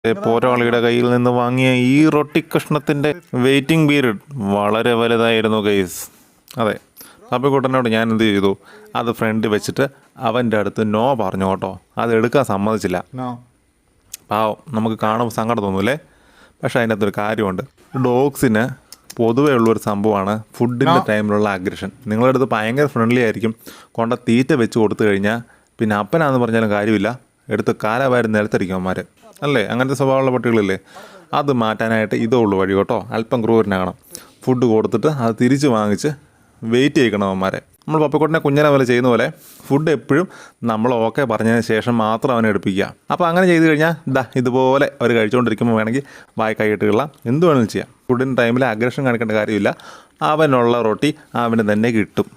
പോരാളിയുടെ കയ്യിൽ നിന്ന് വാങ്ങിയ ഈ റൊട്ടി കഷ്ണത്തിൻ്റെ വെയിറ്റിംഗ് പീരീഡ് വളരെ വലുതായിരുന്നു ഗൈസ്. അതെ, അപ്പിക്കുട്ടനോട് ഞാൻ എന്ത് ചെയ്തു, അത് ഫ്രണ്ട് വെച്ചിട്ട് അവൻ്റെ അടുത്ത് നോ പറഞ്ഞു കേട്ടോ. അത് എടുക്കാൻ സമ്മതിച്ചില്ല. പാവം, നമുക്ക് കാണുമ്പോൾ സങ്കടം തോന്നൂല്ലേ. പക്ഷേ അതിൻ്റെ അകത്തൊരു കാര്യമുണ്ട്. ഡോഗ്സിന് പൊതുവേ ഉള്ളൊരു സംഭവമാണ് ഫുഡിൻ്റെ ടൈമിലുള്ള അഗ്രഷൻ. നിങ്ങളുടെ അടുത്ത് ഭയങ്കര ഫ്രണ്ട്ലി ആയിരിക്കും. കൊണ്ട തീറ്റ വെച്ച് കൊടുത്തു കഴിഞ്ഞാൽ പിന്നെ അപ്പനാന്ന് പറഞ്ഞാലും കാര്യമില്ല, എടുത്ത് കാലവാരി നിലത്തടിക്കും അവന്മാർ അല്ലേ. അങ്ങനത്തെ സ്വഭാവമുള്ള പട്ടികളില്ലേ. അത് മാറ്റാനായിട്ട് ഇതേ ഉള്ളൂ വഴി കേട്ടോ. അല്പം ക്രൂരനാകണം. ഫുഡ് കൊടുത്തിട്ട് അത് തിരിച്ച് വാങ്ങിച്ച് വെയിറ്റ് ചെയ്യിക്കണം അവന്മാരെ. നമ്മൾ പപ്പക്കുട്ടനെ കുഞ്ഞിനെ പോലെ ചെയ്യുന്ന പോലെ ഫുഡ് എപ്പോഴും നമ്മൾ ഓക്കെ പറഞ്ഞതിന് ശേഷം മാത്രം അവനെ എടുപ്പിക്കുക. അപ്പോൾ അങ്ങനെ ചെയ്ത് കഴിഞ്ഞാൽ ഇതുപോലെ അവർ കഴിച്ചുകൊണ്ടിരിക്കുമ്പോൾ വേണമെങ്കിൽ വായി കൈയിട്ട് കൊള്ളാം, എന്ത് വേണമെങ്കിലും ചെയ്യാം. ഫുഡിൻ്റെ ടൈമിൽ അഗ്രഷൻ കാണിക്കേണ്ട കാര്യമില്ല. അവനുള്ള റൊട്ടി അവന് തന്നെ കിട്ടും.